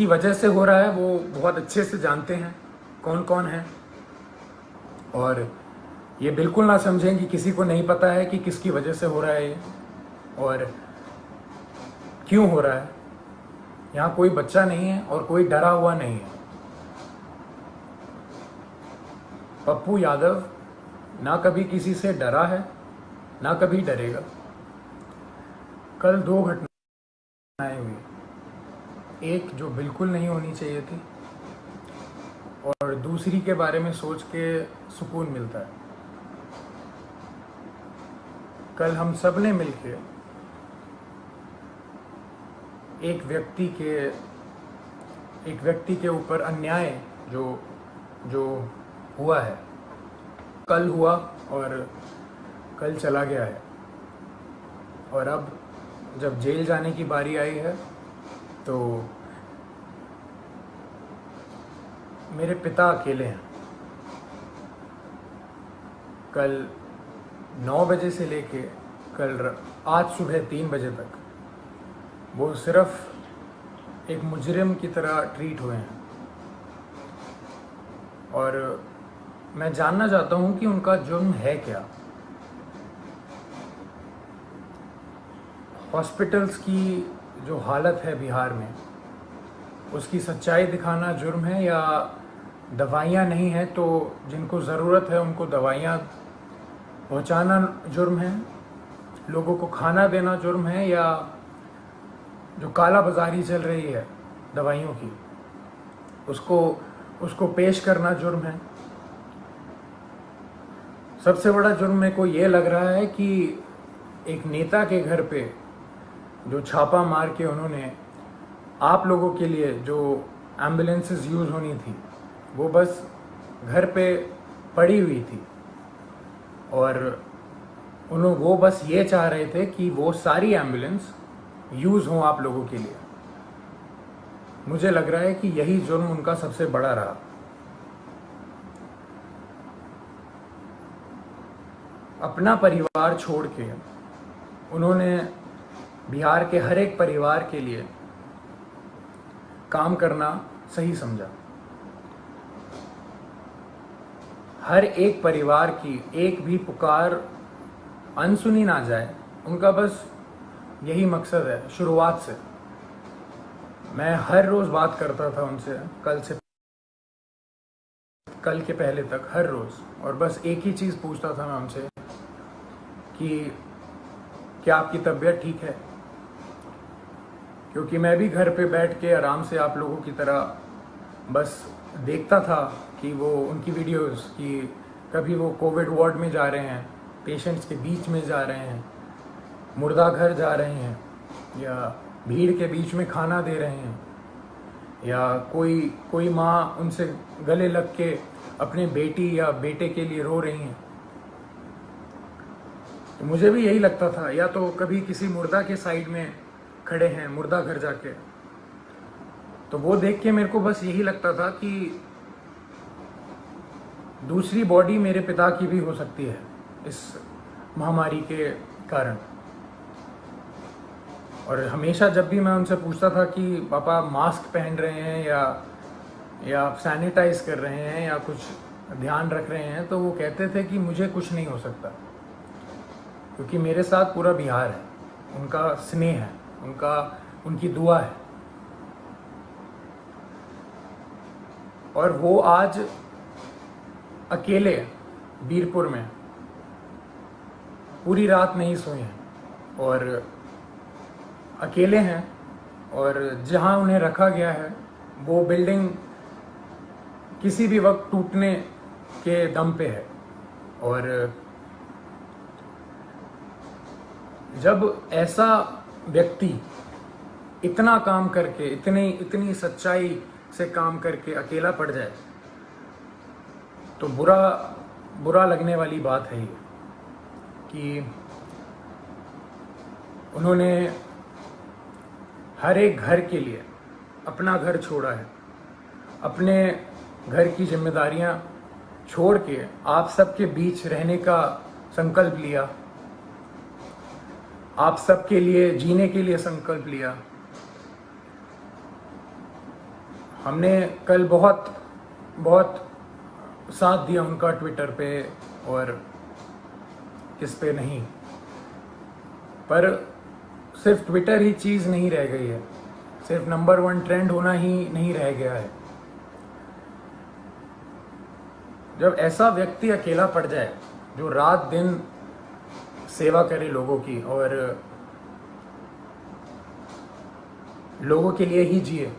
जिनकी वजह से हो रहा है वो बहुत अच्छे से जानते हैं कौन कौन है, और ये बिल्कुल ना समझें कि किसी को नहीं पता है कि किसकी वजह से हो रहा है ये और क्यों हो रहा है। यहाँ कोई बच्चा नहीं है और कोई डरा हुआ नहीं है। पप्पू यादव ना कभी किसी से डरा है ना कभी डरेगा। कल 2 घटनाएं हुई, एक जो बिल्कुल नहीं होनी चाहिए थी और दूसरी के बारे में सोच के सुकून मिलता है। कल हम सब ने मिलके एक व्यक्ति के ऊपर अन्याय जो हुआ है, कल हुआ और कल चला गया है, और अब जब जेल जाने की बारी आई है तो मेरे पिता अकेले हैं। कल 9 बजे से लेके आज सुबह 3 बजे तक वो सिर्फ एक मुजरिम की तरह ट्रीट हुए हैं, और मैं जानना चाहता हूं कि उनका जुर्म है क्या। हॉस्पिटल्स की जो हालत है बिहार में, उसकी सच्चाई दिखाना जुर्म है, या दवाइयाँ नहीं है तो जिनको ज़रूरत है उनको दवाइयाँ पहुँचाना जुर्म है, लोगों को खाना देना जुर्म है, या जो काला बाजारी चल रही है दवाइयों की उसको पेश करना जुर्म है। सबसे बड़ा जुर्म मेरे को ये लग रहा है कि एक नेता के घर पे जो छापा मार के उन्होंने आप लोगों के लिए जो एम्बुलेंसेस यूज़ होनी थी वो बस घर पे पड़ी हुई थी, और वो बस ये चाह रहे थे कि वो सारी एम्बुलेंस यूज़ हों आप लोगों के लिए। मुझे लग रहा है कि यही जुर्म उनका सबसे बड़ा रहा। अपना परिवार छोड़ के उन्होंने बिहार के हर एक परिवार के लिए काम करना सही समझा। हर एक परिवार की एक भी पुकार अनसुनी ना जाए, उनका बस यही मकसद है। शुरुआत से मैं हर रोज़ बात करता था उनसे, कल के पहले तक हर रोज़, और बस एक ही चीज़ पूछता था मैं उनसे कि क्या आपकी तबीयत ठीक है, क्योंकि मैं भी घर पे बैठ के आराम से आप लोगों की तरह बस देखता था कि वो उनकी वीडियोस कि कभी वो कोविड वार्ड में जा रहे हैं, पेशेंट्स के बीच में जा रहे हैं, मुर्दा घर जा रहे हैं, या भीड़ के बीच में खाना दे रहे हैं, या कोई माँ उनसे गले लग के अपने बेटी या बेटे के लिए रो रही हैं। तो मुझे भी यही लगता था, या तो कभी किसी मुर्दा के साइड में खड़े हैं मुर्दा घर जाके, तो वो देख के मेरे को बस यही लगता था कि दूसरी बॉडी मेरे पिता की भी हो सकती है इस महामारी के कारण। और हमेशा जब भी मैं उनसे पूछता था कि पापा मास्क पहन रहे हैं या सैनिटाइज कर रहे हैं या कुछ ध्यान रख रहे हैं, तो वो कहते थे कि मुझे कुछ नहीं हो सकता, क्योंकि मेरे साथ पूरा बिहार है, उनका स्नेह है, उनकी दुआ है। और वो आज अकेले बीरपुर में पूरी रात नहीं सोए हैं और अकेले हैं, और जहां उन्हें रखा गया है वो बिल्डिंग किसी भी वक्त टूटने के दम पे है। और जब ऐसा व्यक्ति इतना काम करके इतनी सच्चाई से काम करके अकेला पड़ जाए तो बुरा लगने वाली बात है ये कि उन्होंने हर एक घर के लिए अपना घर छोड़ा है, अपने घर की जिम्मेदारियां छोड़ के आप सबके बीच रहने का संकल्प लिया, आप सबके लिए जीने के लिए संकल्प लिया। हमने कल बहुत बहुत साथ दिया उनका ट्विटर पे और किस पे नहीं, पर सिर्फ ट्विटर ही चीज़ नहीं रह गई है, सिर्फ नंबर 1 ट्रेंड होना ही नहीं रह गया है। जब ऐसा व्यक्ति अकेला पड़ जाए जो रात दिन सेवा करे लोगों की और लोगों के लिए ही जिए,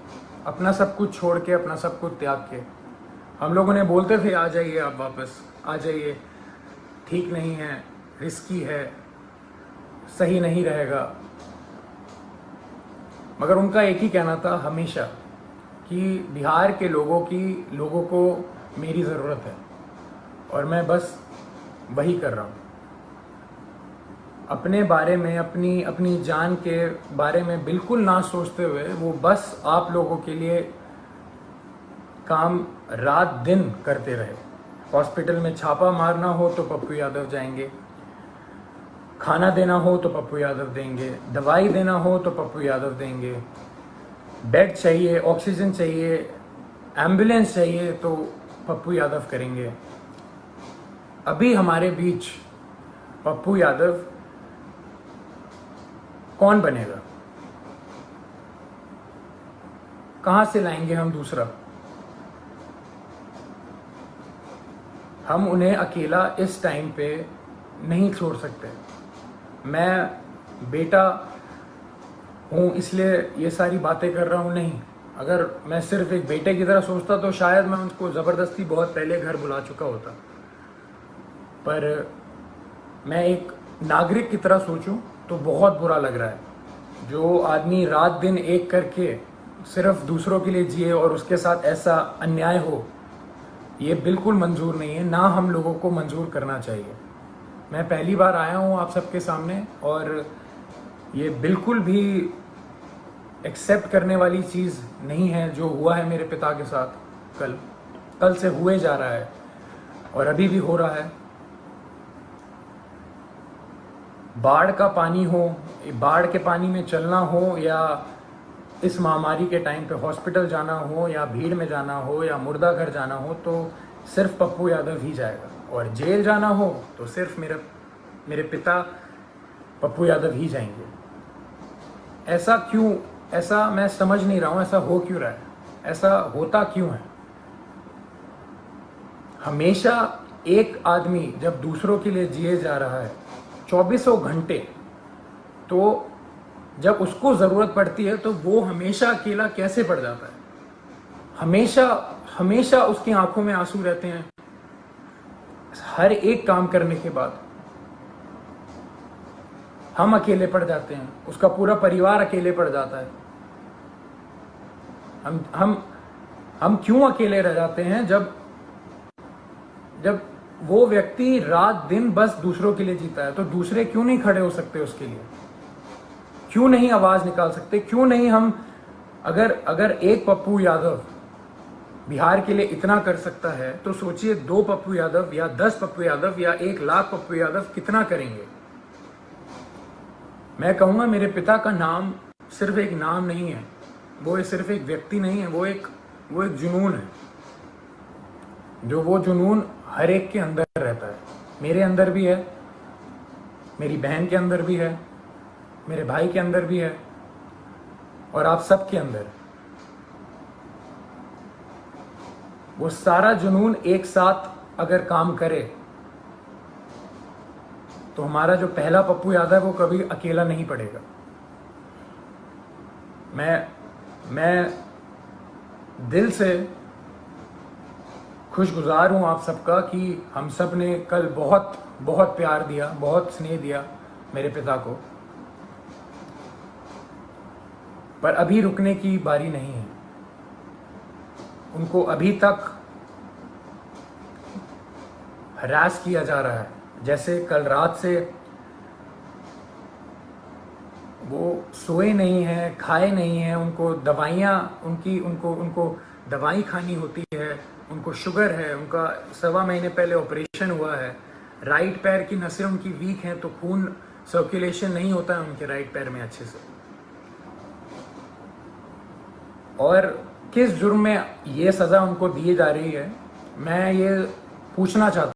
अपना सब कुछ छोड़ के, अपना सब कुछ त्याग के। हम लोगों ने बोलते थे आ जाइए, आप वापस आ जाइए, ठीक नहीं है, रिस्की है, सही नहीं रहेगा, मगर उनका एक ही कहना था हमेशा कि बिहार के लोगों को मेरी ज़रूरत है और मैं बस वही कर रहा हूँ। अपने बारे में, अपनी जान के बारे में बिल्कुल ना सोचते हुए वो बस आप लोगों के लिए काम रात दिन करते रहे। हॉस्पिटल में छापा मारना हो तो पप्पू यादव जाएंगे, खाना देना हो तो पप्पू यादव देंगे, दवाई देना हो तो पप्पू यादव देंगे, बेड चाहिए, ऑक्सीजन चाहिए, एम्बुलेंस चाहिए तो पप्पू यादव करेंगे। अभी हमारे बीच पप्पू यादव कौन बनेगा? कहां से लाएंगे हम दूसरा? हम उन्हें अकेला इस टाइम पे नहीं छोड़ सकते। मैं बेटा हूँ इसलिए ये सारी बातें कर रहा हूँ, नहीं। अगर मैं सिर्फ एक बेटे की तरह सोचता तो शायद मैं उनको ज़बरदस्ती बहुत पहले घर बुला चुका होता, पर मैं एक नागरिक की तरह सोचूं तो बहुत बुरा लग रहा है। जो आदमी रात दिन एक करके सिर्फ दूसरों के लिए जिए और उसके साथ ऐसा अन्याय हो, ये बिल्कुल मंजूर नहीं है, ना हम लोगों को मंजूर करना चाहिए। मैं पहली बार आया हूँ आप सबके सामने और ये बिल्कुल भी एक्सेप्ट करने वाली चीज़ नहीं है जो हुआ है मेरे पिता के साथ। कल से हुए जा रहा है और अभी भी हो रहा है। बाढ़ का पानी हो, बाढ़ के पानी में चलना हो, या इस महामारी के टाइम पे हॉस्पिटल जाना हो, या भीड़ में जाना हो, या मुर्दा घर जाना हो, तो सिर्फ पप्पू यादव ही जाएगा। और जेल जाना हो तो सिर्फ मेरे पिता पप्पू यादव ही जाएंगे। ऐसा क्यों? ऐसा मैं समझ नहीं रहा हूँ, ऐसा हो क्यों रहा है? ऐसा होता क्यों है? हमेशा एक आदमी जब दूसरों के लिए जिए जा रहा है 2400 घंटे, तो जब उसको ज़रूरत पड़ती है तो वो हमेशा अकेला कैसे पड़ जाता है? हमेशा उसकी आंखों में आंसू रहते हैं हर एक काम करने के बाद। हम अकेले पड़ जाते हैं, उसका पूरा परिवार अकेले पड़ जाता है। हम क्यों अकेले रह जाते हैं जब वो व्यक्ति रात दिन बस दूसरों के लिए जीता है? तो दूसरे क्यों नहीं खड़े हो सकते उसके लिए? क्यों नहीं आवाज निकाल सकते? क्यों नहीं हम, अगर एक पप्पू यादव बिहार के लिए इतना कर सकता है, तो सोचिए 2 पप्पू यादव या 10 पप्पू यादव या 1 लाख पप्पू यादव कितना करेंगे। मैं कहूंगा मेरे पिता का नाम सिर्फ एक नाम नहीं है, वो सिर्फ एक व्यक्ति नहीं है, वो एक जुनून है। जो वो जुनून हर एक के अंदर रहता है। मेरे अंदर भी है, मेरी बहन के अंदर भी है, मेरे भाई के अंदर भी है, और आप सबके अंदर। वो सारा जुनून एक साथ अगर काम करे तो हमारा जो पहला पप्पू यादव है वो कभी अकेला नहीं पड़ेगा। मैं दिल से खुशगुजार हूँ आप सबका कि हम सब ने कल बहुत बहुत प्यार दिया, बहुत स्नेह दिया मेरे पिता को, पर अभी रुकने की बारी नहीं है। उनको अभी तक हरास किया जा रहा है। जैसे कल रात से वो सोए नहीं हैं, खाए नहीं हैं, उनको दवाइयाँ उनको दवाई खानी होती है, उनको शुगर है, उनका 1.25 महीने पहले ऑपरेशन हुआ है, राइट पैर की नसें उनकी वीक हैं तो खून सर्कुलेशन नहीं होता है उनके राइट पैर में अच्छे से। और किस जुर्म में ये सज़ा उनको दी जा रही है, मैं ये पूछना चाहता हूँ।